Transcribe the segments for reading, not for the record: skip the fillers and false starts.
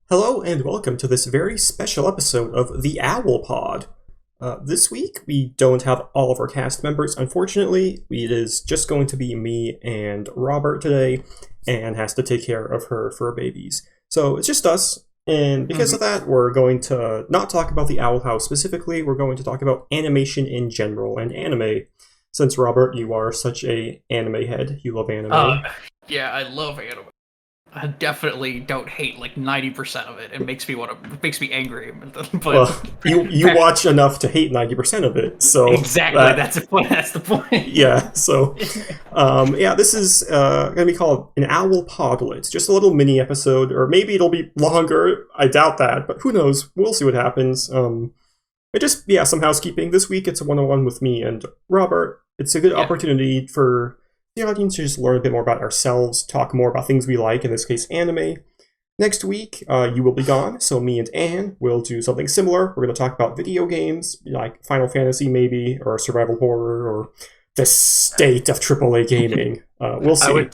Hello and welcome to this very special episode of The Owl Pod. This week, we don't have all of our cast members, unfortunately. It is just going to be me and Robert today, and has to take care of her fur babies. So it's just us, and because of that, we're going to not talk about the Owl House specifically, we're going to talk about animation in general and anime. Since, Robert, you are such a anime head, you love anime. Yeah, I love anime. I definitely don't hate like 90% of it. It makes me angry. But Well, you watch enough to hate 90% of it, so exactly, that's the point. That's the point. Yeah, so this is gonna be called an Owl Podlet. Just a little mini episode, or maybe it'll be longer. I doubt that, but who knows? We'll see what happens. Some housekeeping. This week it's a one-on-one with me and Robert. It's a good opportunity for the audience to just learn a bit more about ourselves, talk more about things we like, in this case anime. Next week, you will be gone, so me and Anne will do something similar. We're going to talk about video games, like Final Fantasy maybe, or survival horror, or the state of AAA gaming. We'll see.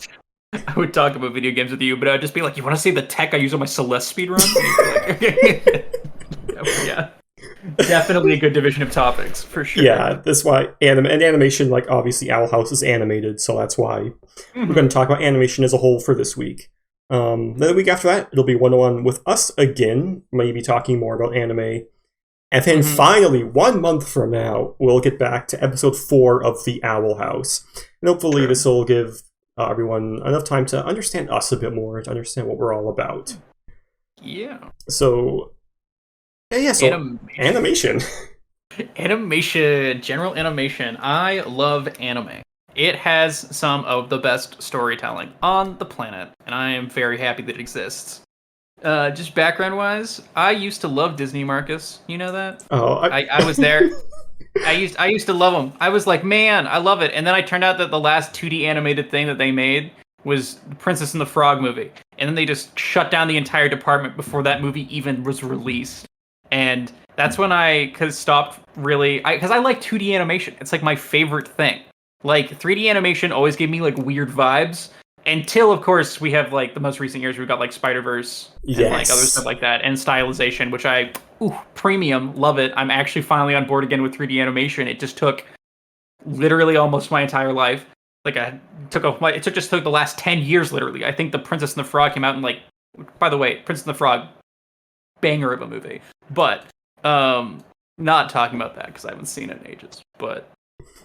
I would talk about video games with you, but I'd just be like, you want to see the tech I use on my Celeste speedrun? Yeah. Definitely a good division of topips, for sure. Yeah, that's why animation, like obviously Owl House is animated, so that's why we're going to talk about animation as a whole for this week. Then the week after that, it'll be one-on-one with us again, maybe talking more about anime. And then finally, 1 month from now, we'll get back to episode 4 of The Owl House. And hopefully this will give everyone enough time to understand us a bit more, to understand what we're all about. Yeah. So animation. Animation, general animation. I love anime. It has some of the best storytelling on the planet, and I am very happy that it exists. Just background-wise, I used to love Disney, Marcus. You know that? Oh, I was there. I used to love them. I was like, man, I love it. And then I turned out that the last 2D animated thing that they made was the Princess and the Frog movie, and then they just shut down the entire department before that movie even was released. And that's when I stopped really, because I like 2D animation. It's like my favorite thing. Like 3D animation always gave me like weird vibes until, of course, we have like the most recent years we've got like Spider-Verse and like other stuff like that, and stylization, which premium, love it. I'm actually finally on board again with 3D animation. It just took literally almost my entire life. Like it took the last 10 years literally. I think the Princess and the Frog came out in by the way, Princess and the Frog, banger of a movie. But not talking about that because I haven't seen it in ages. But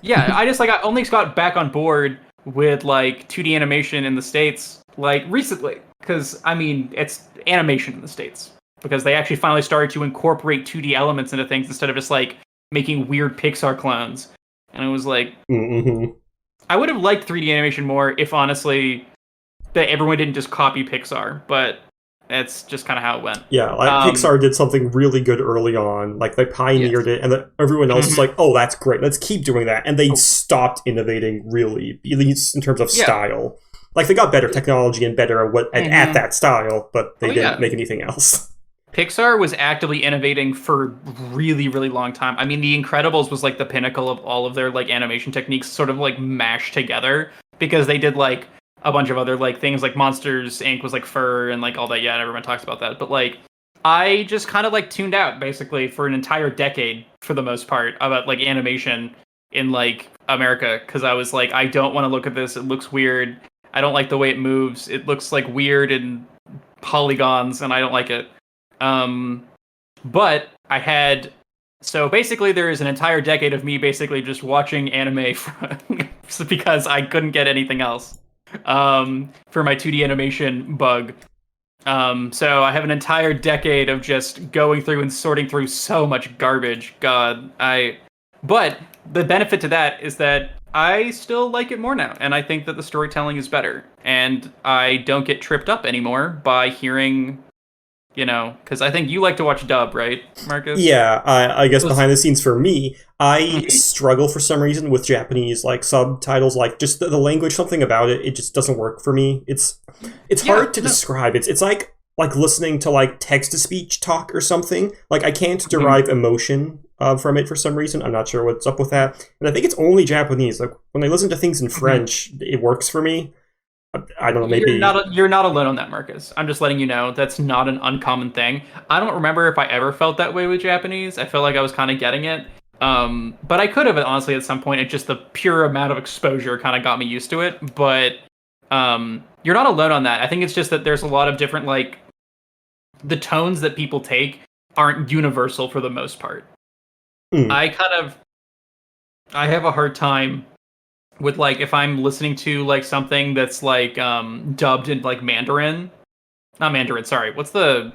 yeah, I only got back on board with like 2D animation in the States like recently, because I mean it's animation in the States, because they actually finally started to incorporate 2D elements into things instead of just like making weird Pixar clones. And it was like, I would have liked 3D animation more if honestly that everyone didn't just copy Pixar, but that's just kind of how it went. Yeah, Pixar did something really good early on. Like, they pioneered it, and everyone else was like, oh, that's great, let's keep doing that. And they stopped innovating, really, at least in terms of style. Like, they got better technology and better at that style, but they didn't make anything else. Pixar was actively innovating for a really, really long time. I mean, The Incredibles was like the pinnacle of all of their like animation techniques sort of like mashed together, because they did like a bunch of other like things, like Monsters Inc. was like fur and like all that. Yeah, and everyone talks about that. But like, I just kind of like tuned out basically for an entire decade for the most part about like animation in like America, because I was like, I don't want to look at this. It looks weird. I don't like the way it moves. It looks like weird and polygons, and I don't like it. But I had, so basically there is an entire decade of me basically just watching anime because I couldn't get anything else. For my 2D animation bug. So I have an entire decade of just going through and sorting through so much garbage. But the benefit to that is that I still like it more now, and I think that the storytelling is better, and I don't get tripped up anymore by hearing, because I think you like to watch dub, right, Marcus? Yeah, I guess behind the scenes for me, I struggle for some reason with Japanese like subtitles, like just the language, something about it just doesn't work for me. It's hard to describe. It's like listening to like text-to-speech talk or something. Like, I can't derive emotion from it for some reason. I'm not sure what's up with that. And I think it's only Japanese. Like, when I listen to things in French, it works for me. I don't know, maybe. You're not alone on that, Marcus. I'm just letting you know that's not an uncommon thing. I don't remember if I ever felt that way with Japanese. I felt like I was kind of getting it. But I could have honestly at some point. It just the pure amount of exposure kind of got me used to it. But you're not alone on that. I think it's just that there's a lot of different like the tones that people take aren't universal for the most part. Hmm. I have a hard time with like if I'm listening to like something that's like dubbed in like Mandarin. Not Mandarin, sorry. What's the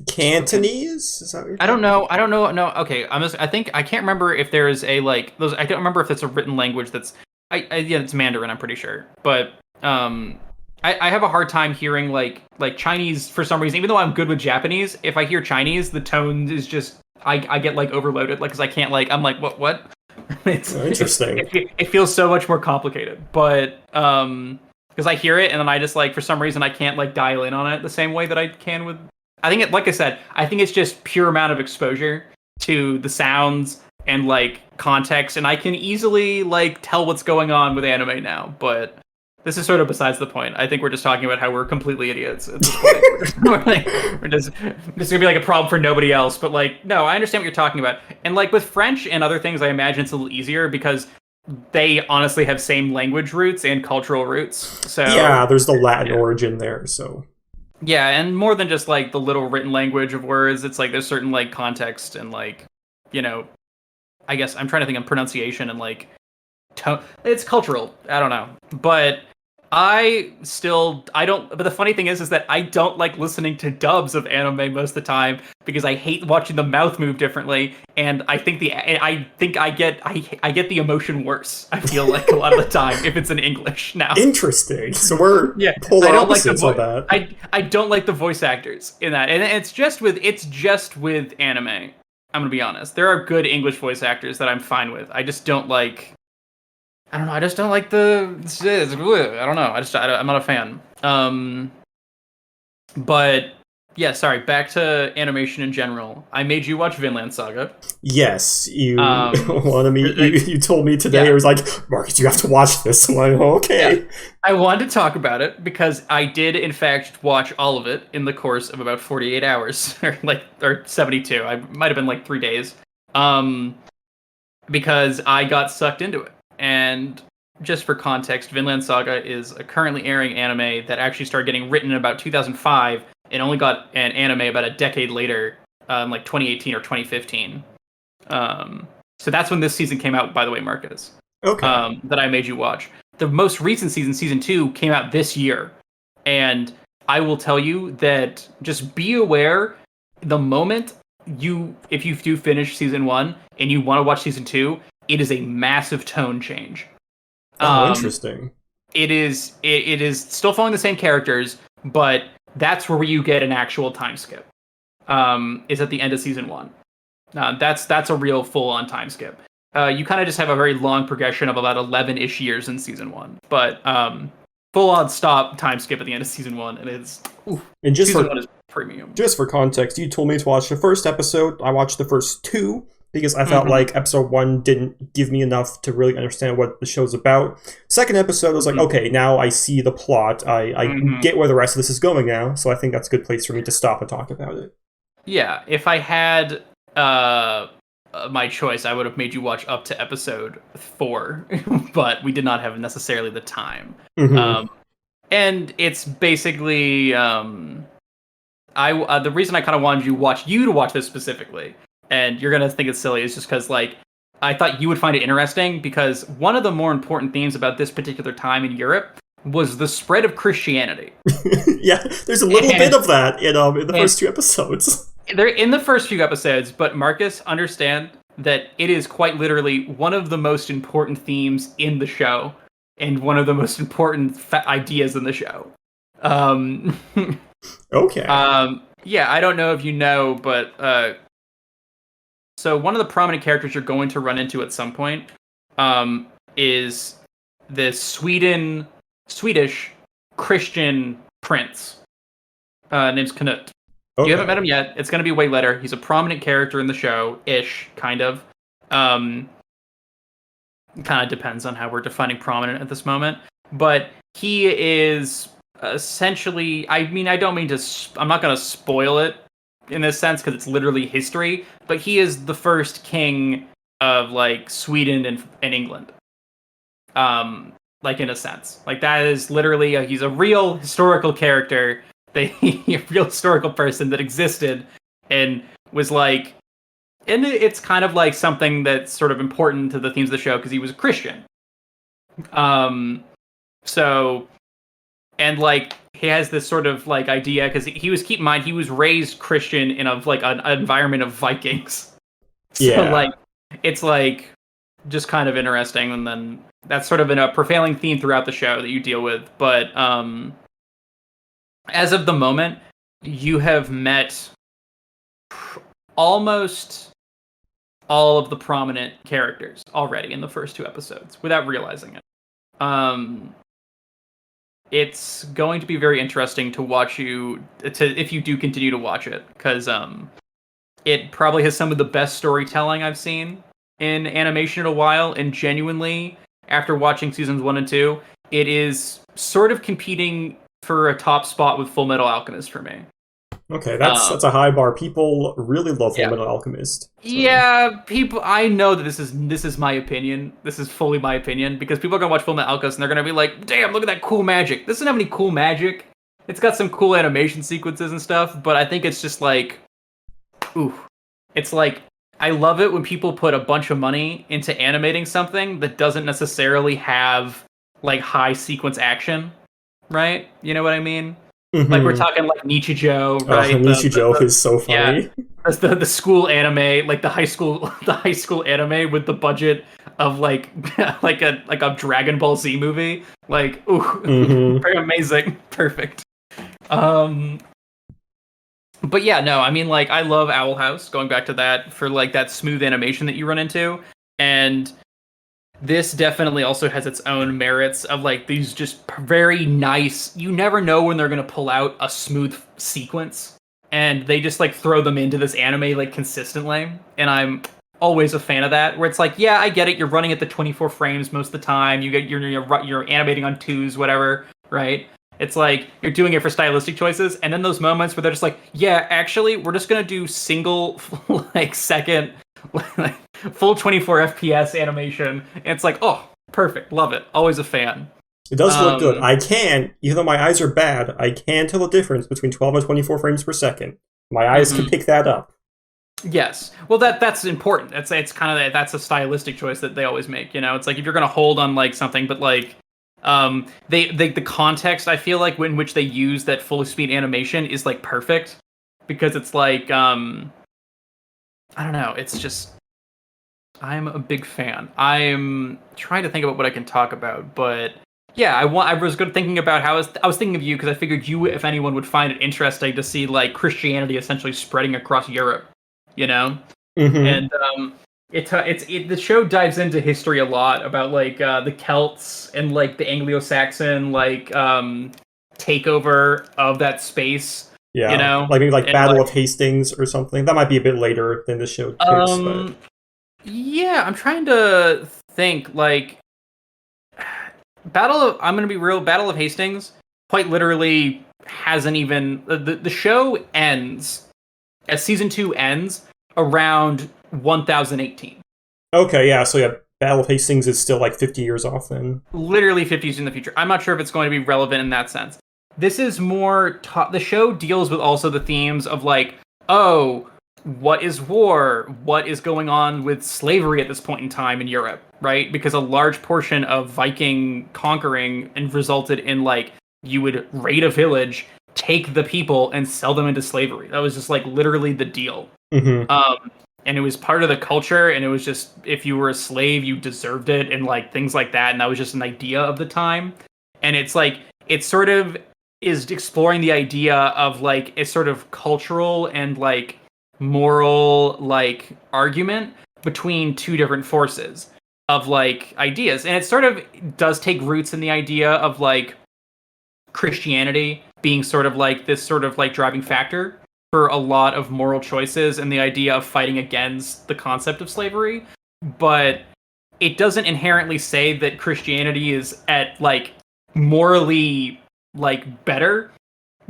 Cantonese? Is that what you're I don't know. I don't know. No, okay. I think I can't remember if there is a like those. I don't remember if it's a written language that's. Yeah, it's Mandarin. I'm pretty sure, but I have a hard time hearing like Chinese for some reason. Even though I'm good with Japanese, if I hear Chinese, the tone is just I get like overloaded, like because I can't like I'm like what. Interesting. It feels so much more complicated, but because I hear it and then I just like for some reason I can't like dial in on it the same way that I can with I think it, like I said, I think it's just pure amount of exposure to the sounds and like context, and I can easily like tell what's going on with anime now. But this is sort of besides the point. I think we're just talking about how we're completely idiots at this point. We're just gonna be like a problem for nobody else. But like, no, I understand what you're talking about. And like with French and other things, I imagine it's a little easier because they honestly have same language roots and cultural roots. So Yeah, there's the Latin origin there, so. yeah, and more than just like the little written language of words, it's like there's certain like context and like, you know, I guess I'm trying to think of pronunciation and like tone. It's cultural. I don't know, but I don't. But the funny thing is that I don't like listening to dubs of anime most of the time because I hate watching the mouth move differently, and I think I get the emotion worse. I feel like a lot of the time if it's in English now. Interesting. So we're Yeah, polar I don't like the opposites with that. I don't like the voice actors in that, and it's just with anime. I'm gonna be honest. There are good English voice actors that I'm fine with. I just don't like. I don't know. I just don't like the. I don't know. I'm not a fan. But yeah, sorry. Back to animation in general. I made you watch Vinland Saga. Yes, you Um, wanted me. You told me today. yeah. It was like, Marcus, you have to watch this. I'm like, okay. Yeah. I wanted to talk about it because I did, in fact, watch all of it in the course of about 48 hours, or 72. I might have been like 3 days, because I got sucked into it. And just for context, Vinland Saga is a currently airing anime that actually started getting written in about 2005 and only got an anime about a decade later, like 2018 or 2015. So that's when this season came out, by the way, Marcus. Okay. That I made you watch. The most recent season 2, came out this year. And I will tell you that just be aware the moment if you do finish season 1 and you want to watch season 2, it is a massive tone change. Oh, interesting. It is still following the same characters, but that's where you get an actual time skip. Is at the end of season 1. That's a real full-on time skip. You kind of just have a very long progression of about 11-ish years in season 1, but full-on stop time skip at the end of season 1, and it's and just season for 1 is premium. just for context, you told me to watch the first episode. I watched the first 2 because I felt like episode 1 didn't give me enough to really understand what the show's about. Second episode, I was like, okay, now I see the plot. I get where the rest of this is going now, so I think that's a good place for me to stop and talk about it. Yeah, if I had my choice, I would have made you watch up to episode 4, but we did not have necessarily the time. And it's basically the reason I kind of wanted you to watch this specifically, and you're gonna think it's silly, is just because like I thought you would find it interesting because one of the more important themes about this particular time in Europe was the spread of Christianity. Yeah, there's a little bit of that in the first 2 episodes. They're in the first few episodes, but Marcus, understand that it is quite literally one of the most important themes in the show and one of the most important ideas in the show. Okay. Yeah, I don't know if you know, but so one of the prominent characters you're going to run into at some point is this Swedish Christian prince named Knut. Okay. You haven't met him yet. It's going to be way later. He's a prominent character in the show, kind of. Kind of depends on how we're defining prominent at this moment. but he is essentially, I mean, I don't mean to, I'm not going to spoil it in this sense because it's literally history, but he is the first king of like Sweden and England. Like in a sense, like that is literally he's a real historical character, a real historical person that existed and was like, and it's kind of like something that's sort of important to the themes of the show because he was a Christian. So, and like he has this sort of like idea because he was, keep in mind, he was raised Christian in a like an environment of Vikings. So like it's like just kind of interesting, and then that's sort of a prevailing theme throughout the show that you deal with. But as of the moment, you have met almost all of the prominent characters already in the first 2 episodes without realizing it. It's going to be very interesting to watch if you do continue to watch it, because it probably has some of the best storytelling I've seen in animation in a while, and genuinely, after watching seasons 1 and 2, it is sort of competing for a top spot with Full Metal Alchemist for me. Okay, that's a high bar. People really love Full Metal Alchemist. So. Yeah, people. I know that this is my opinion. This is fully my opinion because people are gonna watch Full Metal Alchemist and they're gonna be like, "Damn, look at that cool magic." This doesn't have any cool magic. It's got some cool animation sequences and stuff, but I think it's just like, ooh, it's like I love it when people put a bunch of money into animating something that doesn't necessarily have like high sequence action, right? You know what I mean? Mm-hmm. Like we're talking like Nichijou, right? Nichijou is so funny. Yeah, the school anime, like the high school anime with the budget of like like a Dragon Ball Z movie. Like, ooh, very amazing, perfect. But yeah, no, I mean, like, I love Owl House, going back to that, for like that smooth animation that you run into, and this definitely also has its own merits of like these just very nice, you never know when they're going to pull out a smooth sequence, and they just like throw them into this anime like consistently, and I'm always a fan of that, where it's like, yeah, I get it, you're running at the 24 frames most of the time, you're animating on 2s, whatever, right? It's like you're doing it for stylistic choices, and then those moments where they're just like, yeah, actually, we're just gonna do single like second like full 24 FPS animation. And it's like, oh, perfect, love it, always a fan. It does look good. Even though my eyes are bad, I can tell the difference between 12 and 24 frames per second. My eyes can pick that up. Yes, well, that's important. It's kind of that's a stylistic choice that they always make. You know, it's like if you're gonna hold on like something, but like the context I feel like in which they use that full speed animation is like perfect, because it's like I don't know, it's just, I'm a big fan. I'm trying to think about what I can talk about, but yeah, I was thinking about how I was thinking of you because I figured you, if anyone, would find it interesting to see like Christianity essentially spreading across Europe, you know, and the show dives into history a lot about like the Celts and like the Anglo-Saxon like takeover of that space. Yeah, you know, like maybe like Battle of Hastings or something. That might be a bit later than the show takes. But yeah, I'm trying to think. Like I'm gonna be real. Battle of Hastings quite literally hasn't even the show ends as season 2 ends around 1018. Okay, yeah. So yeah, Battle of Hastings is still like 50 years off then. Literally 50 years in the future. I'm not sure if it's going to be relevant in that sense. This is more the show deals with also the themes of like, oh, what is war? What is going on with slavery at this point in time in Europe, right? Because a large portion of Viking conquering and resulted in like, you would raid a village, take the people, and sell them into slavery. That was just like literally the deal. And it was part of the culture, and it was just, if you were a slave, you deserved it, and like things like that, and that was just an idea of the time. And it's like, it sort of is exploring the idea of like a sort of cultural and like moral like argument between two different forces of like ideas, and it sort of does take roots in the idea of like Christianity being sort of like this sort of like driving factor for a lot of moral choices and the idea of fighting against the concept of slavery, but it doesn't inherently say that Christianity is at like morally like better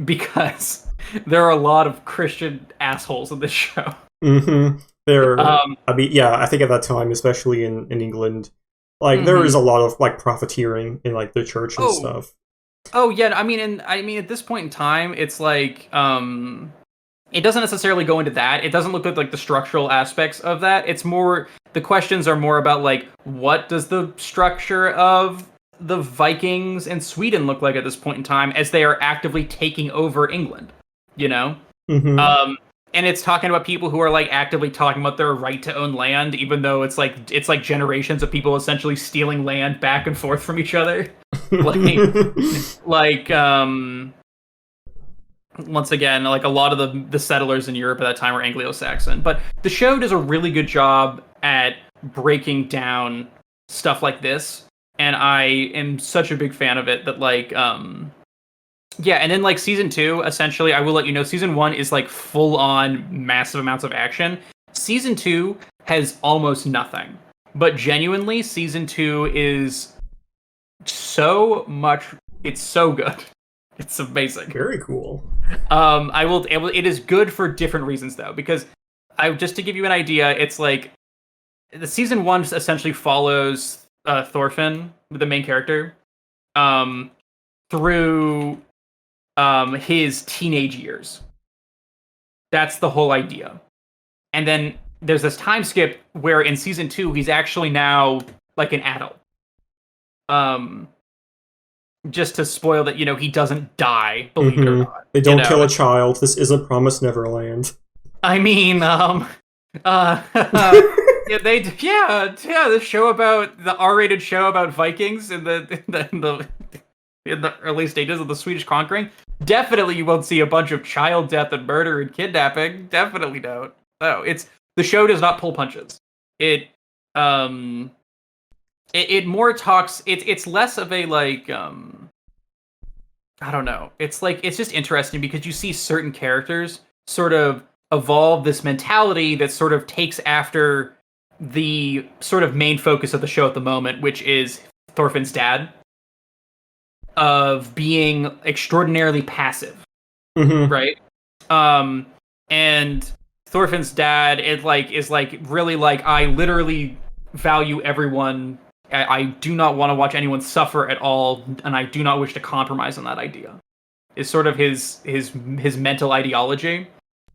because there are a lot of Christian assholes in this show. Mm-hmm. There, Um, I mean, yeah, I think at that time, especially in England, like there mhm. is a lot of like profiteering in like the church and Oh, stuff. oh yeah. I mean, at this point in time, it's like it doesn't necessarily go into that. It doesn't look at like the structural aspects of that. It's more the questions are more about like what does the structure of the Vikings and Sweden look like at this point in time as they are actively taking over England, you know? Mm-hmm. Um and it's talking about people who are like actively talking about their right to own land, even though it's like generations of people essentially stealing land back and forth from each other. like like once again, like a lot of the settlers in Europe at that time were Anglo-Saxon. But the show does a really good job at breaking down stuff like this, and I am such a big fan of it that like yeah, and then like season 2, essentially, I will let you know, season 1 is like full on massive amounts of action. Season 2 has almost nothing. But genuinely, season 2 is so much it's so good. It's amazing. Very cool. It is good for different reasons though, because I just to give you an idea, it's like the season 1 essentially follows Thorfinn, the main character, um, through his teenage years. That's the whole idea. And then there's this time skip where in season 2 he's actually now like an adult. Um, just to spoil that, he doesn't die, believe it or Mm-hmm. not. They don't kill a child. This isn't Promised Neverland. I mean, yeah, the show about the R-rated show about Vikings in the early stages of the Swedish conquering. Definitely, you won't see a bunch of child death and murder and kidnapping. Definitely don't. No, the show does not pull punches. Um, it more talks. It's less of a like I don't know. It's just interesting because you see certain characters sort of evolve this mentality that sort of takes after the sort of main focus of the show at the moment, which is Thorfinn's dad, of being extraordinarily passive, Mm-hmm. right? And Thorfinn's dad is like really like I literally value everyone. I do not want to watch anyone suffer at all, and I do not wish to compromise on that idea. Is sort of his mental ideology.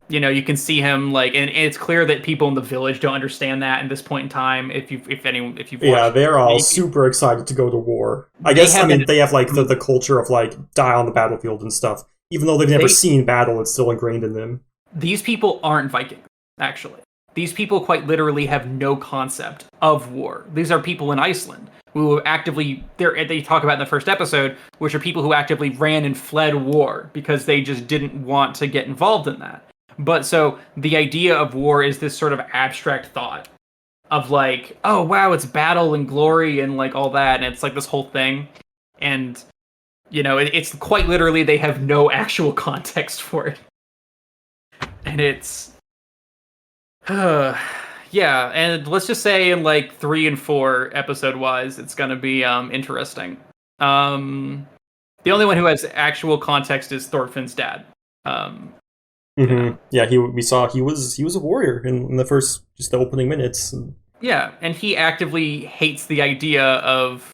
You can see him like, and it's clear that people in the village don't understand that at this point in time. If you've Yeah, watched, they're all maybe, super excited to go to war. I they guess, I have mean, been. they have like the culture of like die on the battlefield and stuff. Even though they've never They seen battle, it's still ingrained in them. These people aren't Vikings, actually. These people quite literally have no concept of war. These are people in Iceland who actively, they talk about in the first episode, which are people who actively ran and fled war because they just didn't want to get involved in that. But so the idea of war is this sort of abstract thought of like, oh wow, it's battle and glory and like all that, and it's like this whole thing. And, it's quite literally they have no actual context for it. And it's yeah, and let's just say in like 3 and 4 episode wise, it's gonna be interesting. The only one who has actual context is Thorfinn's dad. Mm-hmm. Yeah, we saw he was a warrior in the first just the opening minutes. Yeah, and he actively hates the idea of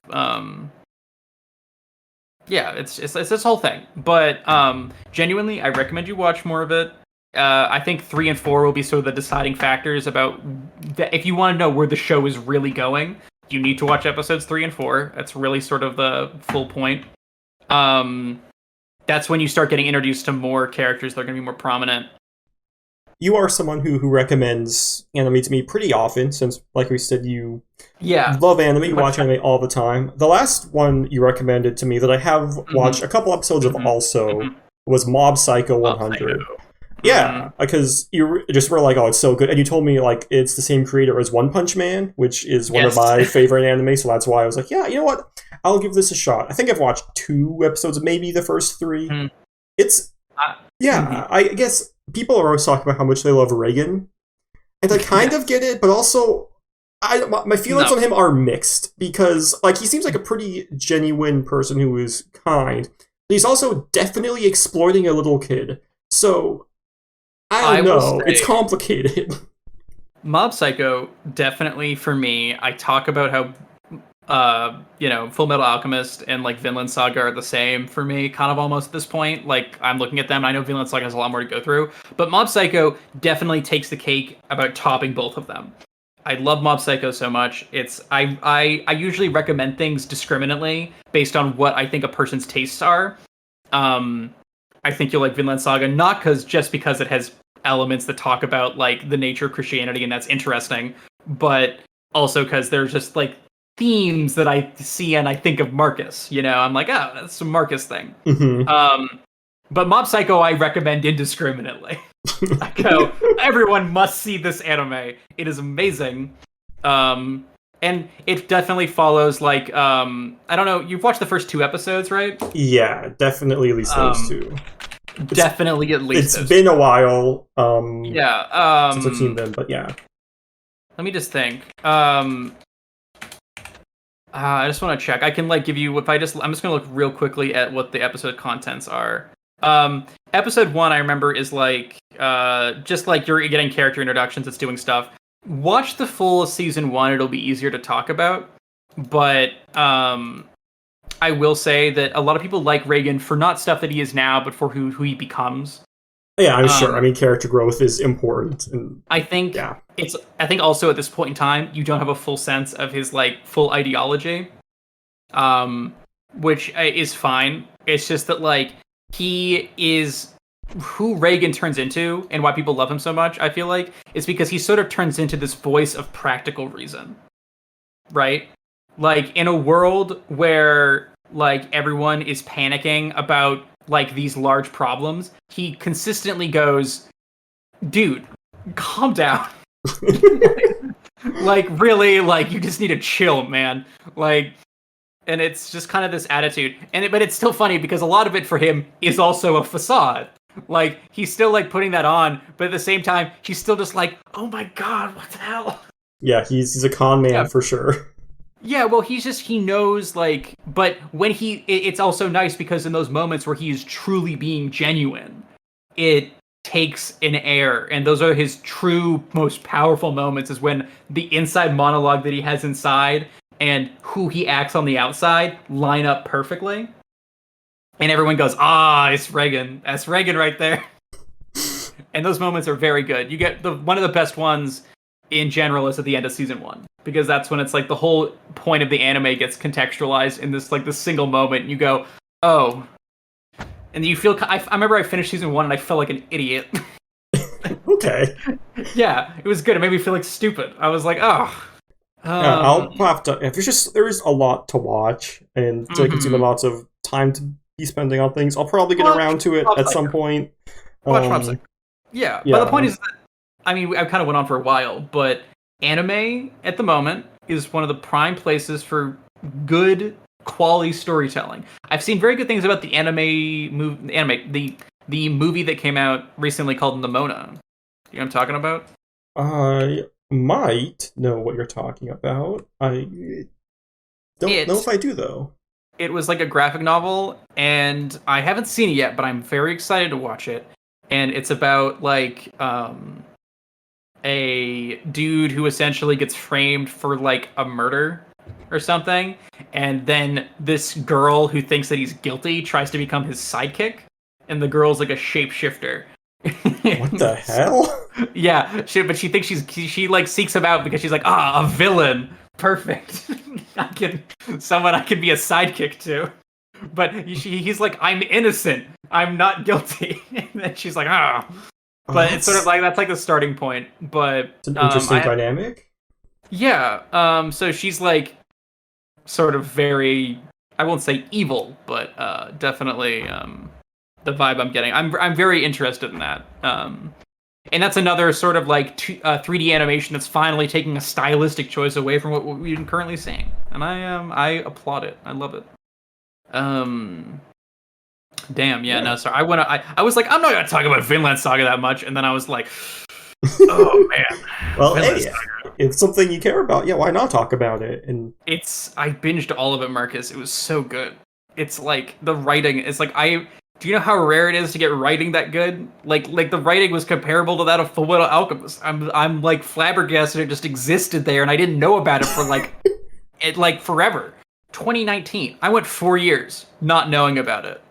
yeah, it's this whole thing. But genuinely, I recommend you watch more of it. I think 3 and 4 will be sort of the deciding factors about that. If you want to know where the show is really going, you need to watch episodes 3 and 4. That's really sort of the full point. That's when you start getting introduced to more characters that are going to be more prominent. You are someone who recommends anime to me pretty often, since, like we said, you love anime, you watch anime all the time. The last one you recommended to me that I have watched a couple episodes of also was Mob Psycho 100. Mob Psycho. Yeah, because you just were like, oh, it's so good. And you told me, like, it's the same creator as One Punch Man, which is one of my favorite anime, so that's why I was like, yeah, you know what? I'll give this a shot. I think I've watched 2 episodes, maybe the first 3. It's, I guess people are always talking about how much they love Reagan, and I kind of get it, but also, My feelings No. on him are mixed because like he seems like a pretty genuine person who is kind. But he's also definitely exploiting a little kid. So I I don't will know. It's say complicated. Mob Psycho definitely for me. I talk about how Full Metal Alchemist and like Vinland Saga are the same for me, kind of almost at this point. Like I'm looking at them, and I know Vinland Saga has a lot more to go through, but Mob Psycho definitely takes the cake about topping both of them. I love Mob Psycho so much. I usually recommend things discriminately based on what I think a person's tastes are. Um, I think you'll like Vinland Saga not because it has elements that talk about like the nature of Christianity and that's interesting, but also because there's just like themes that I see and I think of Marcus. I'm like, oh, that's a Marcus thing. Mhm. But Mob Psycho I recommend indiscriminately. I go, everyone must see this anime. It is amazing. And it definitely follows like I don't know, you've watched the first 2 episodes, right? Yeah, definitely at least those two. Definitely at least It's those been two. a while Yeah. since I've seen them, but yeah. Let me just think. I just want to check. I can like give you I'm just gonna look real quickly at what the episode contents are. Episode 1 I remember is like just like you're getting character introductions, it's doing stuff. Watch the full season 1, it'll be easier to talk about. But I will say that a lot of people like Reagan for not stuff that he is now, but for who he becomes. Yeah, I'm sure. I Um, mean, character growth is important, and I think yeah, I think also at this point in time, you don't have a full sense of his like full ideology, um, which is fine. It's just that like he is who Reagan turns into, and why people love him so much. I feel like is because he sort of turns into this voice of practical reason, right? Like in a world where like everyone is panicking about like these large problems, he consistently goes, dude, calm down. Like really, like you just need to chill, man. Like, and it's just kind of this attitude, but it's still funny because a lot of it for him is also a facade. Like he's still like putting that on, but at the same time, he's still just like, oh my god, what the hell? yeah, he's a con man Yeah. for sure. Yeah, well, he knows, like, but when it's also nice because in those moments where he is truly being genuine, it takes an air, and those are his true, most powerful moments, is when the inside monologue that he has inside and who he acts on the outside line up perfectly. And everyone goes, it's Reagan. That's Reagan right there. And those moments are very good. You get one of the best ones in general is at the end of season 1 because that's when it's like the whole point of the anime gets contextualized in this like this single moment. And you go, oh, and you feel. I remember I finished season 1 and I felt like an idiot. Okay. Yeah, it was good. It made me feel like stupid. I was like, oh. Yeah, I'll have to. If there's a lot to watch and to consume lots of time to be spending on things, I'll probably get around to it at some point. Watch Mob Psycho. Yeah, yeah. but the point is that I mean, I kind of went on for a while, but anime at the moment is one of the prime places for good quality storytelling. I've seen very good things about the the movie that came out recently called Nimona. You know what I'm talking about? I might know what you're talking about. I don't know if I do though. It was like a graphic novel, and I haven't seen it yet, but I'm very excited to watch it. And it's about like a dude who essentially gets framed for like a murder or something, and then this girl who thinks that he's guilty tries to become his sidekick, and the girl's like a shapeshifter. What the hell? Yeah, but she thinks she like seeks him out because she's like, a villain, perfect. Someone I can be a sidekick to. But he's like, I'm innocent, I'm not guilty. And then she's like, But it's sort of like that's like the starting point. But it's an interesting dynamic. Yeah. So she's like sort of very, I won't say evil, but definitely the vibe I'm getting. I'm very interested in that. And that's another sort of like 3D animation that's finally taking a stylistic choice away from what we've been currently seeing, and I applaud it. I love it. Damn, yeah. No, sorry. I was like, I'm not gonna talk about Vinland Saga that much, and then I was like, Oh man, Well, Vinland hey, Saga. it's something you care about. Yeah, why not talk about it? And I binged all of it, Marcus. It was so good. It's like the writing. It's like I. Do you know how rare it is to get writing that good? Like the writing was comparable to that of Fullmetal Alchemist. I'm like flabbergasted it just existed there and I didn't know about it for like forever. 2019. I went 4 years not knowing about it.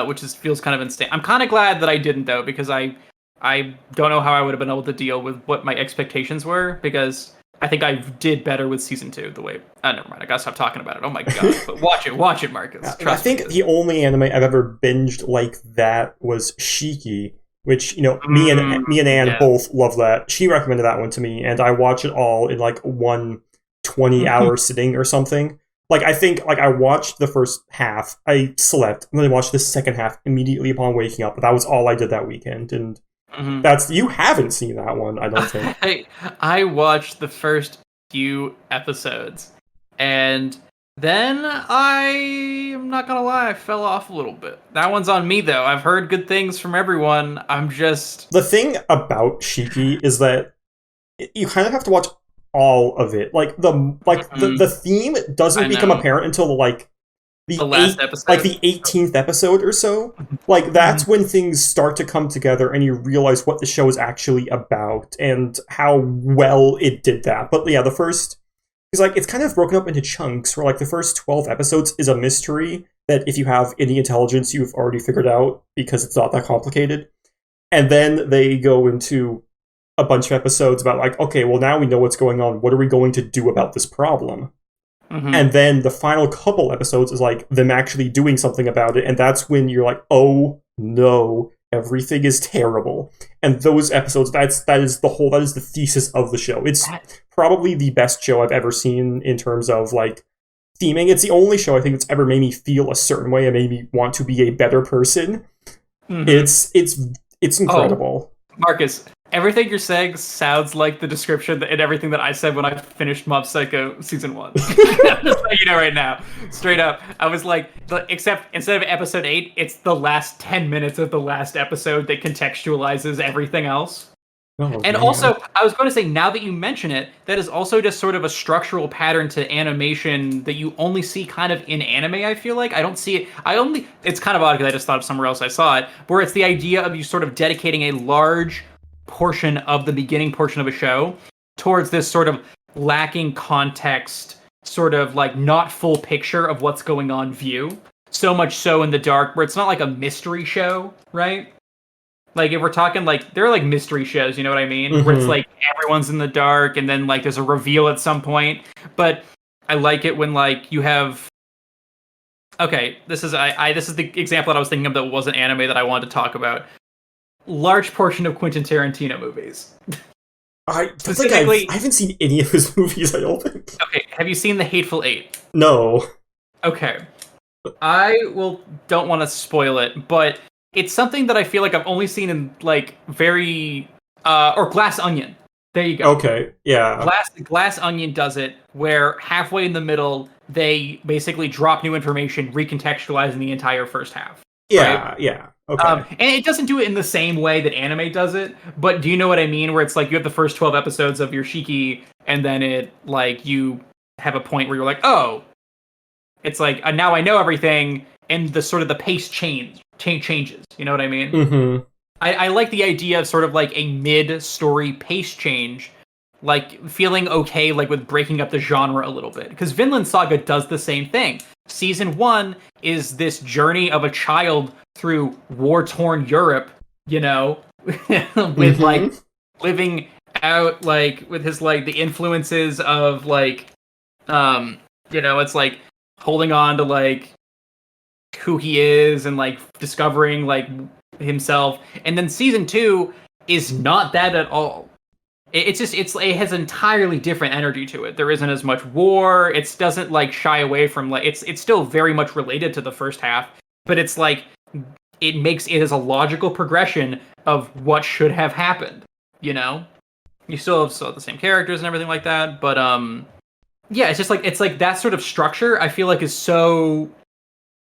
Which feels kind of insane. I'm kind of glad that I didn't though, because I don't know how I would have been able to deal with what my expectations were, because I think I did better with season 2. The way, never mind. I gotta stop talking about it. Oh my god! But watch it, Marcus. I Trust think me. the only anime I've ever binged like that was Shiki, which me and Anne Yeah. both love that. She recommended that one to me, and I watch it all in like one 20-hour sitting or something. Like I think like I watched the first half, I slept, and then I watched the second half immediately upon waking up. But that was all I did that weekend, and Mhm. that's you haven't seen that one, I don't think. I watched the first few episodes, and then I'm not gonna lie, I fell off a little bit. That one's on me though. I've heard good things from everyone. I'm just. The thing about Shiki is that you kind of have to watch all of it. The theme I doesn't become know apparent until the last episode. the 18th episode or so. Like that's when things start to come together and you realize what the show is actually about and how well it did that. But yeah, the first is like it's kind of broken up into chunks where like the first 12 episodes is a mystery that if you have any intelligence you've already figured out because it's not that complicated. And then they go into a bunch of episodes about like, okay, well now we know what's going on. What are we going to do about this problem? And then the final couple episodes is like them actually doing something about it, and that's when you're like, oh no, everything is terrible. And those episodes, that is the thesis of the show. It's probably the best show I've ever seen in terms of like theming. It's the only show I think that's ever made me feel a certain way and made me want to be a better person. It's Oh, incredible. Marcus, everything you're saying sounds like the description and everything that I said when I finished Mob Psycho season 1. I'm just letting you know right now, straight up. I was like, except instead of episode 8, it's the last 10 minutes of the last episode that contextualizes everything else. Oh, And man. also, I was going to say, now that you mention it, that is also just sort of a structural pattern to animation that you only see kind of in anime, I feel like. I don't see it. It's kind of odd because I just thought of somewhere else I saw it, where it's the idea of you sort of dedicating a large portion of the beginning portion of a show towards this sort of lacking context, sort of like not full picture of what's going on view. So much so in the dark, where it's not like a mystery show, right? Like if we're talking like there are like mystery shows, you know what I mean? Where it's like everyone's in the dark and then like there's a reveal at some point. But I like it when like you have okay, this is this is the example that I was thinking of that wasn't anime that I wanted to talk about. Large portion of Quentin Tarantino movies. I don't think Specifically, I haven't seen any of his movies, I don't think. okay, have you seen The Hateful Eight? No. Okay. I don't want to spoil it, but it's something that I feel like I've only seen in like very or Glass Onion. There you go. Okay, yeah. Glass Onion does it where halfway in the middle they basically drop new information, recontextualizing the entire first half. Yeah, Right? yeah. Okay. And it doesn't do it in the same way that anime does it, but do you know what I mean? Where it's like you have the first 12 episodes of your Shiki, and then it like you have a point where you're like, oh, it's like now I know everything, and the sort of the pace changes. You know what I mean? Mm-hmm. I like the idea of sort of like a mid-story pace change, like feeling okay, like with breaking up the genre a little bit. Because Vinland Saga does the same thing. Season 1 is this journey of a child through war-torn Europe, you know, with like living out like with his like the influences of like it's like holding on to like who he is and like discovering like himself. And then season 2 is not that at all. It has entirely different energy to it. There isn't as much war. It doesn't like shy away from like it's still very much related to the first half, but it's like it makes it as a logical progression of what should have happened. You know, you still have the same characters and everything like that, but yeah, it's like that sort of structure. I feel like is so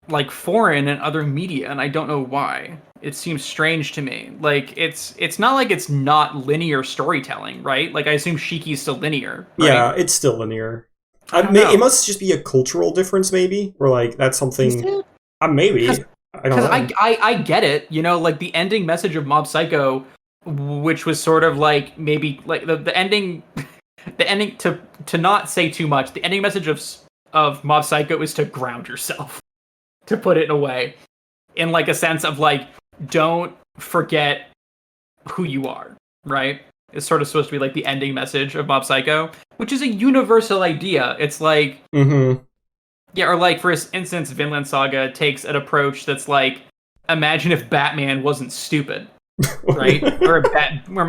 like foreign in other media, and I don't know why. It seems strange to me. Like it's not like it's not linear storytelling, right? Like I assume Shiki's still linear, right? Yeah, it's still linear. I don't It know. must just be a cultural difference, maybe, or like that's Is something. it? Maybe I don't Because know. I get it, you know, like the ending message of Mob Psycho, which was sort of like maybe like the ending, the ending to not say too much. The ending message of Mob Psycho is to ground yourself, to put it in a way, in like a sense of like don't forget who you are, right? It's sort of supposed to be like the ending message of Mob Psycho, which is a universal idea. It's like Mm-hmm. yeah, or like for instance, Vinland Saga takes an approach that's like, imagine if Batman wasn't stupid, right? Where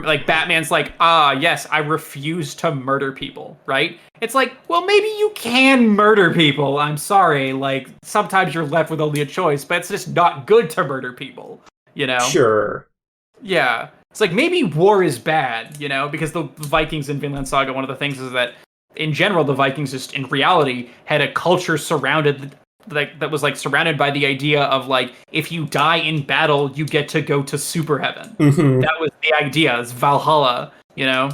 like Batman's like, ah, yes, I refuse to murder people, right? It's like, well, maybe you can murder people. I'm sorry, like sometimes you're left with only a choice, but it's just not good to murder people, you know? Sure. Yeah. It's like maybe war is bad, you know, because the Vikings in Vinland Saga, one of the things is that in general the Vikings just in reality had a culture surrounded like that was like surrounded by the idea of like if you die in battle you get to go to super heaven. Mm-hmm. That was the idea, it's Valhalla, you know?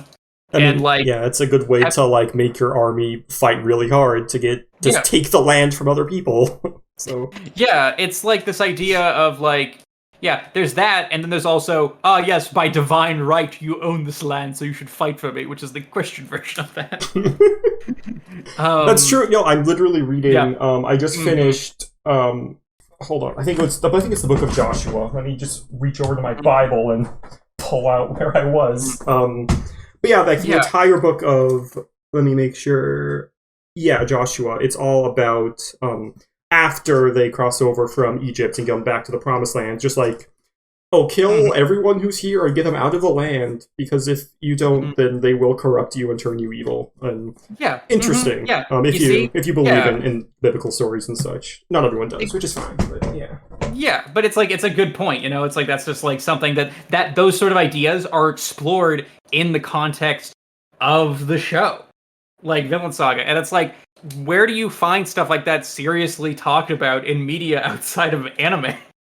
I And mean, like yeah, it's a good way to like make your army fight really hard to get just yeah. take the land from other people. So Yeah, it's like this idea of like, yeah, there's that, and then there's also, ah, yes, by divine right you own this land, so you should fight for me, which is the Christian version of that. that's Um, true. No, I'm literally yeah. reading. I just Hmm. finished. Hold on. I think it's the book of Joshua. Let me just reach over to my Bible and pull out where I was. But yeah, like the Yeah. entire book of. Let me make sure. Yeah, Joshua. It's all about after they cross over from Egypt and go back to the Promised Land. Just like, oh, kill Hmm. everyone who's here and get them out of the land, because if you don't, then they will corrupt you and turn you evil. And Yeah. interesting. Yeah. You see? If you believe Yeah. in biblical stories and such. Not everyone does, which is fine. But yeah. Yeah, but it's like it's a good point, you know. It's like that's just like something that those sort of ideas are explored in the context of the show, like Vinland Saga, and it's like, where do you find stuff like that seriously talked about in media outside of anime?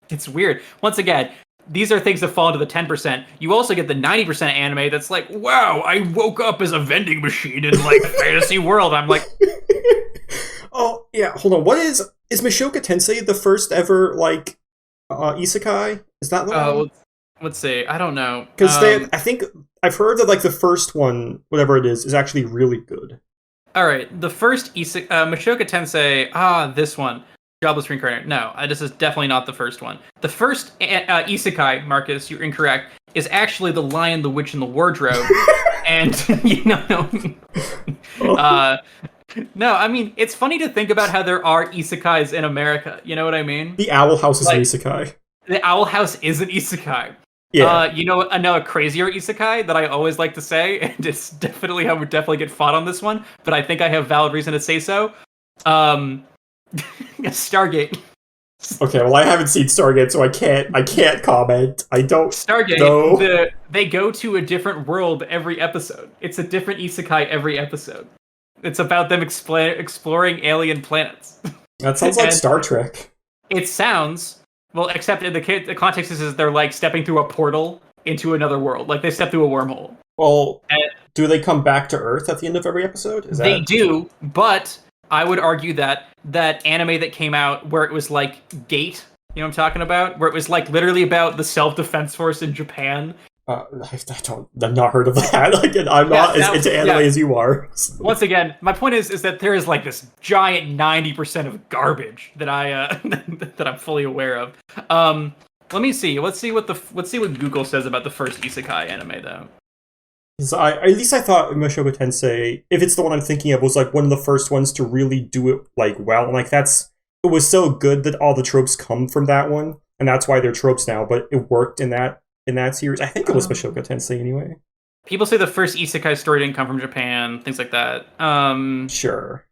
It's weird. Once again, these are things that fall into the 10%. You also get the 90% anime that's like, wow, I woke up as a vending machine in like a fantasy world. I'm like, Oh yeah, hold on. What is Mishoka Tensei the first ever like isekai? Is that the uh, one? let's, let's see. I don't know. Because they, I think I've heard that like the first one, whatever it is actually really good. All right, the first Mashoka Tensei. Ah, this one, Jobless Reincarnator. No, this is definitely not the first one. The first isekai, Marcus, you're incorrect, is actually The Lion, the Witch, and the Wardrobe. And you know, Oh, uh, no, I mean it's funny to think about how there are isekais in America. You know what I mean? the Owl House is an Like isekai. the Owl House is an isekai. Yeah. You know, another crazier isekai that I always like to say, and it's definitely I would definitely get fought on this one, but I think I have valid reason to say so. Um, Stargate. Okay, well I haven't seen Stargate, so I can't comment. I don't Stargate. know. They go to a different world every episode. It's a different isekai every episode. It's about them exploring alien planets, That sounds like and Star Trek. it sounds well, except in the context is they're like stepping through a portal into another world, like they step through a wormhole. Well, And do they come back to Earth at the end of every episode? Is they that do, but I would argue that that anime that came out where it was like Gate, you know what I'm talking about, where it was like literally about the self-defense force in Japan. I've not heard of that. Like, I'm Yeah, not as into anime yeah. as you are. So. Once again, my point is that there is like this giant 90% of garbage that I that I'm fully aware of. Let me see. Let's see what Google says about the first isekai anime though. 'Cause at least I thought Mushoku Tensei, if it's the one I'm thinking of, was like one of the first ones to really do it like well. And like it was so good that all the tropes come from that one, and that's why they're tropes now. But it worked in that series. I think it was Mushoku Tensei anyway. People say the first isekai story didn't come from Japan, things like that. Sure.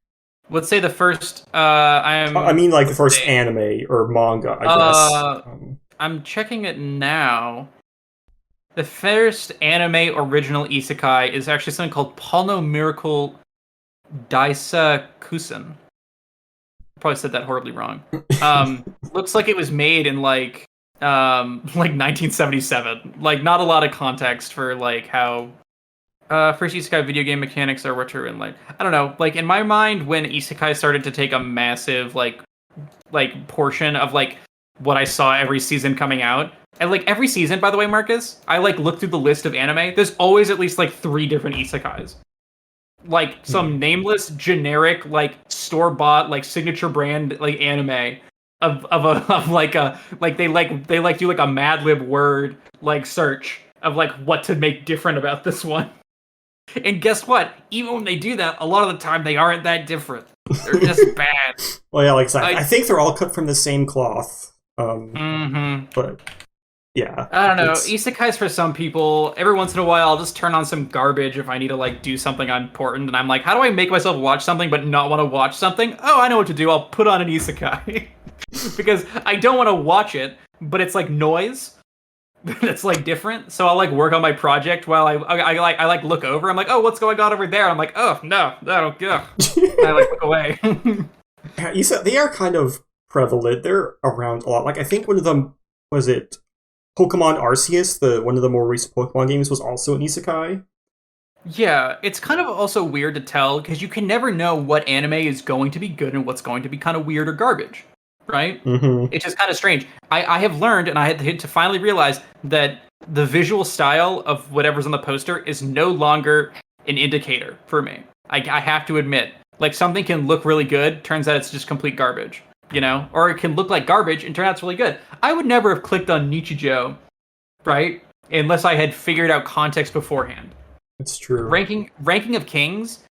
Let's say the first. I mean, like the Let's first see. anime or manga, I guess. I'm checking it now. The first anime original isekai is actually something called Pono Miracle Daisa Kusen. Probably said that horribly wrong. Looks like it was made in like 1977. Like not a lot of context for like how first isekai video game mechanics are what are in like I don't know. Like in my mind, when isekai started to take a massive like portion of like what I saw every season coming out. And like every season, by the way, Marcus, I like look through the list of anime. There's always at least like 3 different isekais. Like some nameless, generic, like store bought, like signature brand, like anime of like a like they like do like a Mad Lib word like search of like what to make different about this one. And guess what? Even when they do that, a lot of the time they aren't that different. They're just bad. Well, yeah, like I think they're all cut from the same cloth. But yeah, I don't know. Isekais for some people. Every once in a while, I'll just turn on some garbage if I need to like do something important, and I'm like, how do I make myself watch something but not want to watch something? Oh, I know what to do. I'll put on an isekai because I don't want to watch it, but it's like noise. That's like different. So I'll like work on my project while I like look over. I'm like, oh, what's going on over there? I'm like, oh no, I don't go. I like look away. You said they are kind of prevalent. They're around a lot. Like I think one of them was it Pokemon Arceus, one of the more recent Pokemon games, was also an isekai. Yeah, it's kind of also weird to tell because you can never know what anime is going to be good and what's going to be kind of weird or garbage, right? It's just kind of strange. I have learned, and I had to finally realize that the visual style of whatever's on the poster is no longer an indicator for me. I have to admit, like something can look really good, turns out it's just complete garbage. You know, or it can look like garbage and turn out it's really good. I would never have clicked on Nichijou, right? Unless I had figured out context beforehand. It's true. Ranking of Kings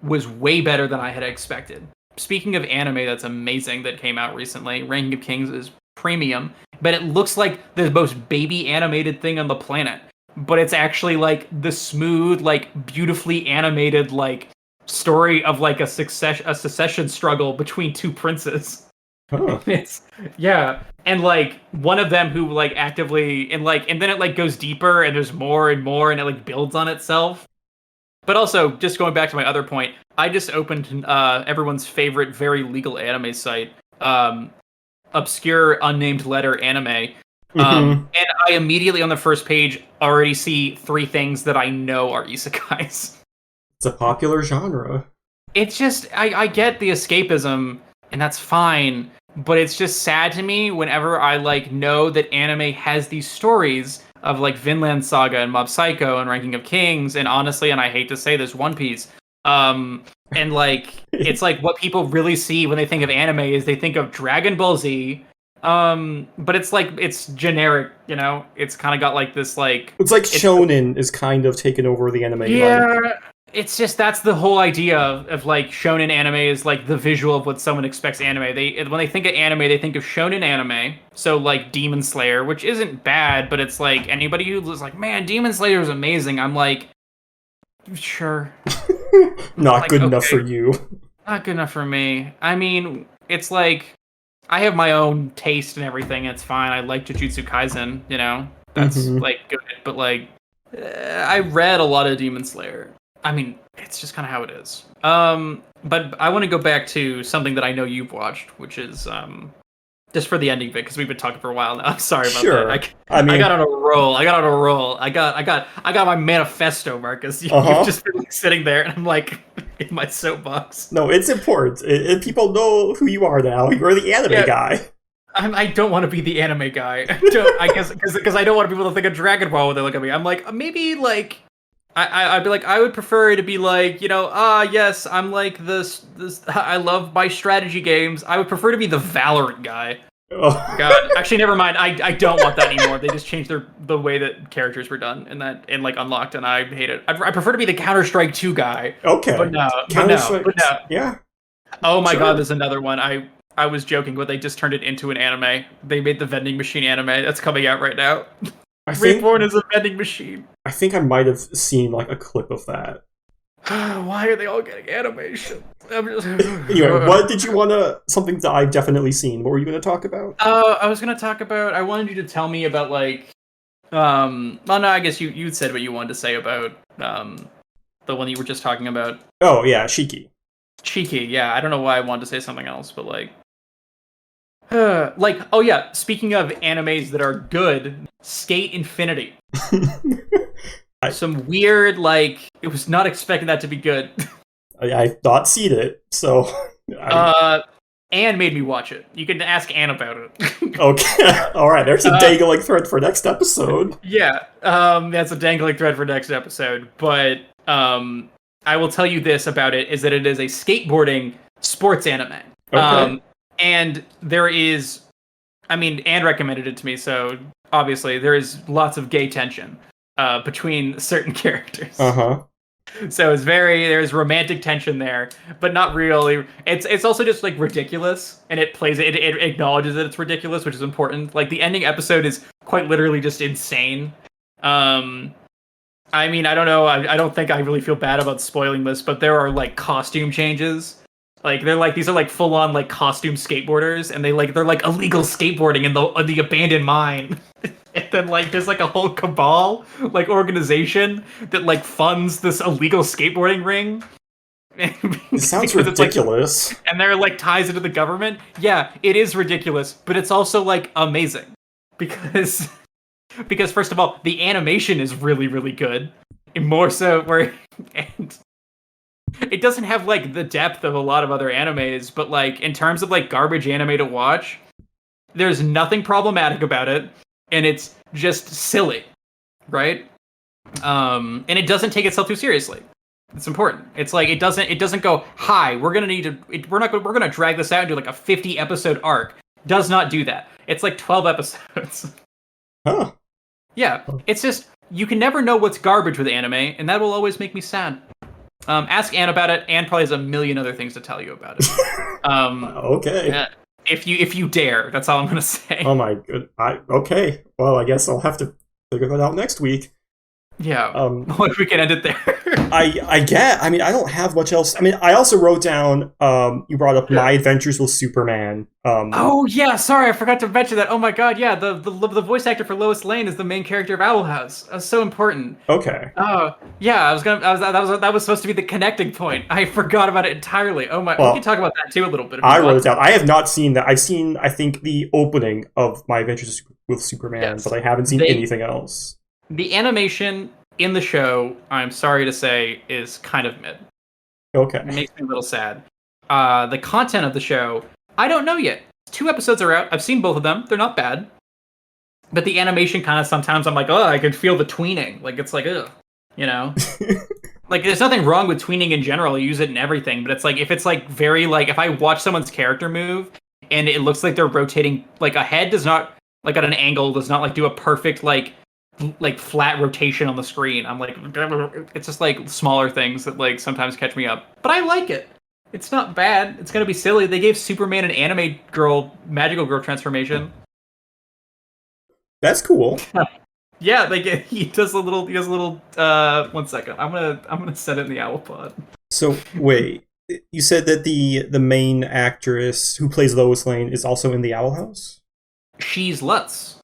was way better than I had expected. Speaking of anime that's amazing that came out recently, Ranking of Kings is premium, but it looks like the most baby animated thing on the planet. But it's actually like the smooth, like beautifully animated like story of like a secession struggle between 2 princes. Huh. Yeah, and like one of them who like actively and then it like goes deeper and there's more and more and it like builds on itself. But also, just going back to my other point, I just opened everyone's favorite very legal anime site, Obscure Unnamed Letter Anime, and I immediately on the first page already see 3 things that I know are isekais. It's a popular genre. It's just I get the escapism, and that's fine. But it's just sad to me whenever I like know that anime has these stories of like Vinland Saga and Mob Psycho and Ranking of Kings and honestly, and I hate to say this, One Piece. And like it's like what people really see when they think of anime is they think of Dragon Ball Z. But it's like it's generic, you know. It's kind of got like this like it's like shonen is kind of taken over the anime. Yeah. Like. It's just that's the whole idea of like shonen anime is like the visual of what someone expects anime. When they think of anime, they think of shonen anime. So like Demon Slayer, which isn't bad, but it's like anybody who's like, man, Demon Slayer is amazing. I'm like, sure, not like, good enough for you. Not good enough for me. I mean, it's like I have my own taste and everything. It's fine. I like Jujutsu Kaisen. You know, that's like good. But like, I read a lot of Demon Slayer. I mean, it's just kind of how it is. But I want to go back to something that I know you've watched, which is just for the ending bit because we've been talking for a while now. I'm sorry about that. I got on a roll. I got my manifesto, Marcus. You've just been like, sitting there, and I'm like in my soapbox. No, it's important. People know who you are now. You're the anime guy. I don't want to be the anime guy. I guess because I don't want people to think of Dragon Ball when they look at me. I'm like maybe like. I'd be like, I would prefer to be like, you know, yes, I'm like this, I love my strategy games. I would prefer to be the Valorant guy. Oh. God, actually, never mind. I don't want that anymore. They just changed the way that characters were done and like unlocked, and I hate it. I prefer to be the Counter-Strike 2 guy. Okay. But no. Yeah. Oh my God, there's another one. I was joking, but they just turned it into an anime. They made the vending machine anime that's coming out right now. Reborn is a vending machine. I think I might have seen like a clip of that. Why are they all getting animation? Anyway, what did you want to... Something that I've definitely seen. What were you going to talk about? I was going to talk about... I wanted you to tell me about like... well, no, I guess you said what you wanted to say about the one that you were just talking about. Oh, yeah, Shiki. cheeky. Yeah, I don't know why I wanted to say something else, but like, oh yeah. Speaking of animes that are good, Skate Infinity. Some weird, like, it was not expecting that to be good. I've not seen it, so. Anne made me watch it. You can ask Anne about it. Okay, all right. There's a dangling thread for next episode. Yeah, that's a dangling thread for next episode. But I will tell you this about it: is that it is a skateboarding sports anime. Okay. And there is, I mean, Anne recommended it to me, so obviously there is lots of gay tension between certain characters. Uh-huh. So there's romantic tension there, but not really. It's also just like ridiculous, and it acknowledges that it's ridiculous, which is important. Like the ending episode is quite literally just insane. I mean, I don't know. I don't think I really feel bad about spoiling this, but there are like costume changes. Like these are like full on like costume skateboarders, and they're like illegal skateboarding in the abandoned mine. And then like there's like a whole cabal like organization that like funds this illegal skateboarding ring. It sounds ridiculous. Like, and they're like ties into the government. Yeah, it is ridiculous, but it's also like amazing because first of all, the animation is really really good, and more so and it doesn't have like the depth of a lot of other animes, but like in terms of like garbage anime to watch, there's nothing problematic about it. And it's just silly, right? And it doesn't take itself too seriously. It's important. It's like it doesn't go, hi, we're gonna drag this out into like a 50 episode arc. Does not do that. It's like 12 episodes. Huh. Yeah, it's just you can never know what's garbage with anime, and that will always make me sad. Ask Anne about it. Anne probably has a million other things to tell you about it. Okay. Yeah. If you dare, that's all I'm gonna say. Oh my good. Okay. Well, I guess I'll have to figure that out next week. Yeah. If we can end it there. I mean, I don't have much else. I mean, I also wrote down. You brought up My Adventures with Superman. Oh yeah, sorry, I forgot to mention that. Oh my god, yeah, the voice actor for Lois Lane is the main character of Owl House. That's so important. Okay. Oh yeah, that was supposed to be the connecting point. I forgot about it entirely. Oh my, well, we can talk about that too a little bit. I wrote it down. I have not seen that. I've seen, I think, the opening of My Adventures with Superman, yes. But I haven't seen anything else. The animation in the show, I'm sorry to say, is kind of mid. Okay. It makes me a little sad. The content of the show, I don't know yet. 2 episodes are out. I've seen both of them. They're not bad. But the animation kind of sometimes I'm like, oh, I can feel the tweening. Like, it's like, ugh, you know? Like, there's nothing wrong with tweening in general. You use it in everything. But it's like, if it's like very, like, if I watch someone's character move and it looks like they're rotating, like a head does not, like at an angle, does not like do a perfect, like flat rotation on the screen. I'm like, it's just like smaller things that like sometimes catch me up. But I like it. It's not bad. It's gonna be silly. They gave Superman an anime girl, magical girl transformation. That's cool. Yeah, like he does a little. 1 second. I'm gonna set it in the Owl Pod. So wait, you said that the main actress who plays Lois Lane is also in the Owl House? She's Lutz.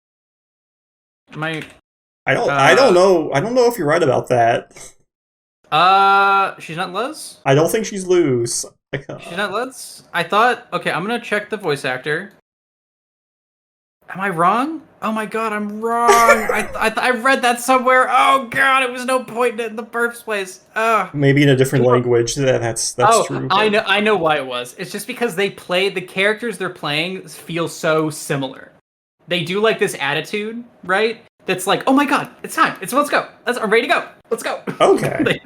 I don't know. I don't know if you're right about that. She's not Luz? I don't think she's Luz. She's not Luz? I thought, okay, I'm gonna check the voice actor. Am I wrong? Oh my god, I'm wrong. I read that somewhere. Oh god, it was no point in the first place. Maybe in a different language. That's true. But... I know why it was. It's just because the characters they're playing feel so similar. They do like this attitude, right? That's like, oh my god, it's time. Let's go. I'm ready to go. Let's go. Okay. they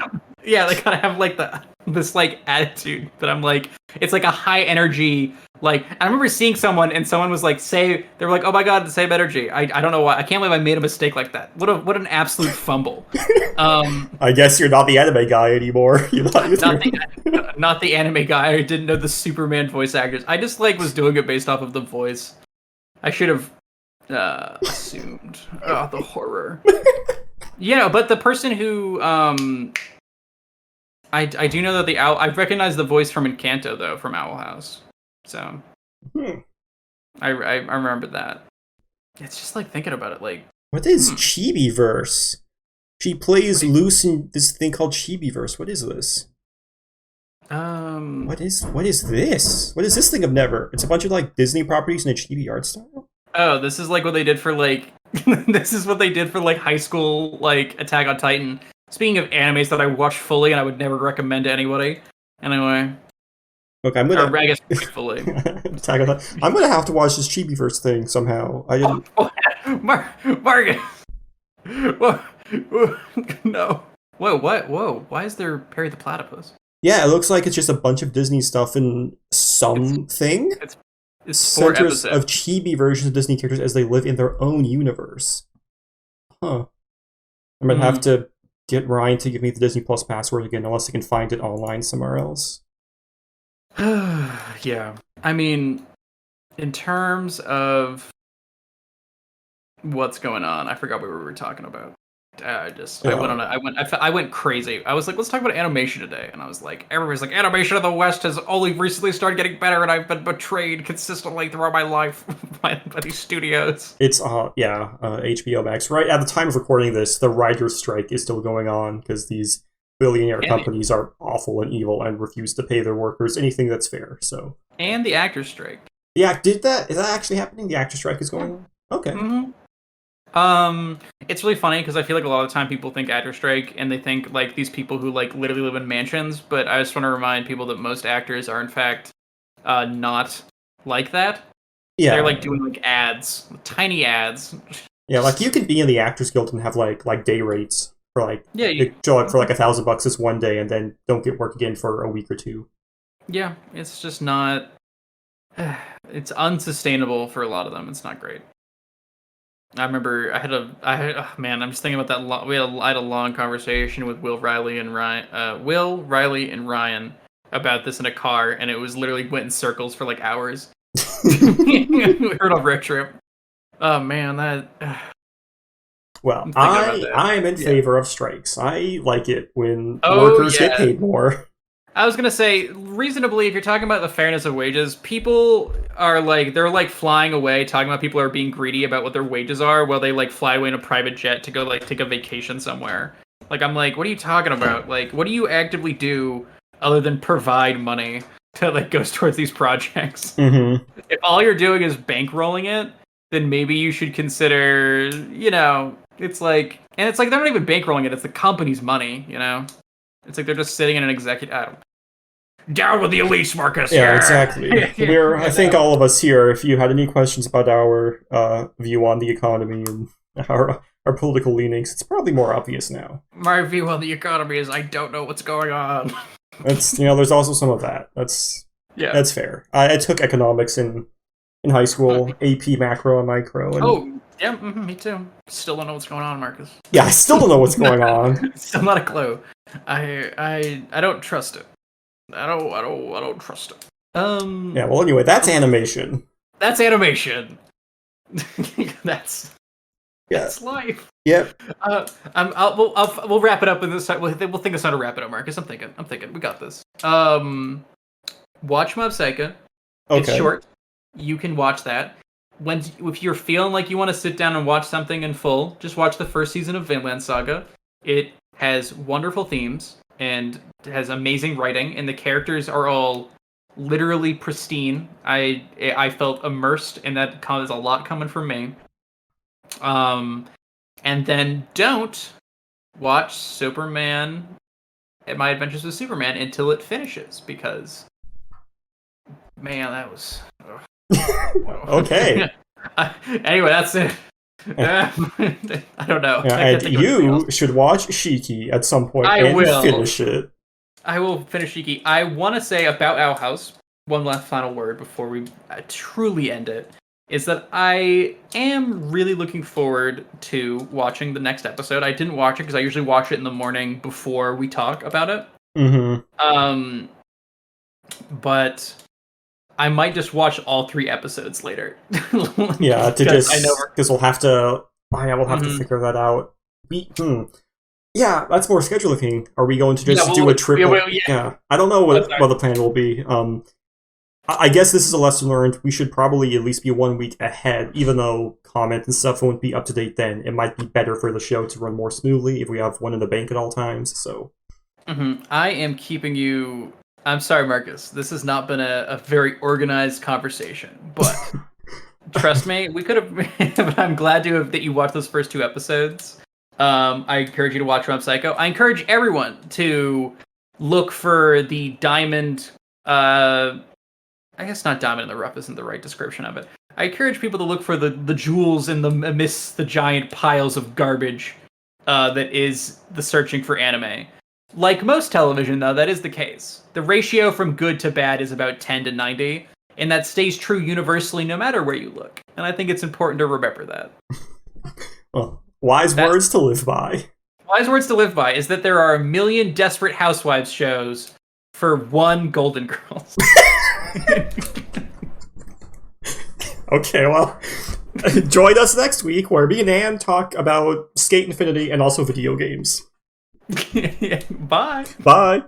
kind of have like this like attitude that I'm like, it's like a high energy. Like I remember seeing someone and someone was like, they were like, oh my god, the same energy. I don't know why. I can't believe I made a mistake like that. What an absolute fumble. I guess you're not the anime guy anymore. You're not the anime guy. I didn't know the Superman voice actors. I just like was doing it based off of the voice. I should have assumed. Oh, the horror. Yeah, but the person who I do know that the owl. I recognize the voice from Encanto though, from Owl House. So I remember that. It's just like thinking about it, like what is Chibiverse? She plays loose in this thing called Chibiverse. What is this? What is this? What is this thing of never? It's a bunch of like Disney properties in a chibi art style. Oh, this is like what they did for like this is what they did for like high school like Attack on Titan. Speaking of animes that I watched fully and I would never recommend to anybody. Anyway, Okay, or I guess fully. I'm gonna have to watch this Chibiverse thing somehow. I didn't. Marcus. Whoa. No. Whoa, what? Whoa. Why is there Perry the Platypus? Yeah, it looks like it's just a bunch of Disney stuff in something. It's 4 Centers episodes. of chibi versions of Disney characters as they live in their own universe. Huh. I'm gonna have to get Ryan to give me the Disney Plus password again, unless I can find it online somewhere else. Yeah. I mean, in terms of what's going on, I forgot what we were talking about. I went crazy. I was like, let's talk about animation today, and I was like, everybody's like, animation of the West has only recently started getting better, and I've been betrayed consistently throughout my life by these studios. It's HBO Max. Right at the time of recording this, the writer's strike is still going on because these billionaire companies are awful and evil and refuse to pay their workers anything that's fair. So and the actors strike. Yeah, is that actually happening? The actors strike is going on. Okay. Mm-hmm. It's really funny because I feel like a lot of the time people think actor strike and they think like these people who like literally live in mansions, but I just want to remind people that most actors are in fact not like that. Yeah, they're like doing like ads, tiny ads. Yeah, like you can be in the Actors Guild and have like day rates for like show up for like $1,000 this one day and then don't get work again for a week or two. Yeah, it's just not. It's unsustainable for a lot of them. It's not great. I remember I had I'm just thinking about that. I had a long conversation with Will Riley and Ryan about this in a car, and it was literally went in circles for like hours. We heard on road trip. Oh man, that. Well, I'm in favor of strikes. I like it when workers get paid more. I was gonna say, reasonably, if you're talking about the fairness of wages, people are like, they're like flying away, talking about people are being greedy about what their wages are, while they like fly away in a private jet to go like take a vacation somewhere. Like, I'm like, what are you talking about? Like, what do you actively do other than provide money to like goes towards these projects? Mm-hmm. If all you're doing is bankrolling it, then maybe you should consider, it's like they're not even bankrolling it; it's the company's money, It's like they're just sitting in an executive. Down with the elites, Marcus. Yeah, exactly. I think all of us here, if you had any questions about our view on the economy and our political leanings, it's probably more obvious now. My view on the economy is I don't know what's going on. That's there's also some of that. That's fair. I took economics in high school, AP macro and micro. And me too. Still don't know what's going on, Marcus. Yeah, I still don't know what's going on. Still not a clue. I don't trust it. I don't trust it. Yeah. Well, anyway, that's animation. That's animation. That's life. Yep. We'll wrap it up in this. We'll think of how to wrap it up, Marcus. I'm thinking. We got this. Watch Mob Psycho. Okay. It's short. You can watch that. If you're feeling like you want to sit down and watch something in full, just watch the first season of Vinland Saga. It has wonderful themes and has amazing writing, and the characters are all literally pristine. I felt immersed, and that is a lot coming from me. And then don't watch Superman and My Adventures with Superman until it finishes, because man, that was okay. Anyway, that's it. I don't know. Yeah, and you should watch Shiki at some point finish it. I will finish Shiki. I want to say about Owl House, one last final word before we truly end it, is that I am really looking forward to watching the next episode. I didn't watch it because I usually watch it in the morning before we talk about it. Mm-hmm. But I might just watch all 3 episodes later. Yeah, because we'll have to. We'll have to figure that out. Yeah, that's more scheduling. Are we going to just do a triple? Yeah, I don't know what the plan will be. I guess this is a lesson learned. We should probably at least be 1 week ahead, even though comment and stuff won't be up to date then. It might be better for the show to run more smoothly if we have one in the bank at all times. So, I am keeping you I'm sorry, Marcus. This has not been a very organized conversation, but trust me, we could have. But I'm glad that you watched those first 2 episodes. I encourage you to watch Rum Psycho. I encourage everyone to look for the diamond. I guess not diamond in the rough isn't the right description of it. I encourage people to look for the jewels amidst the giant piles of garbage that is the searching for anime. Like most television, though, that is the case. The ratio from good to bad is about 10 to 90, and that stays true universally no matter where you look. And I think it's important to remember that. Well, wise words to live by. Wise words to live by is that there are a million Desperate Housewives shows for one Golden Girls. Okay, well, join us next week where me and Ann talk about Skate Infinity and also video games. Bye. Bye.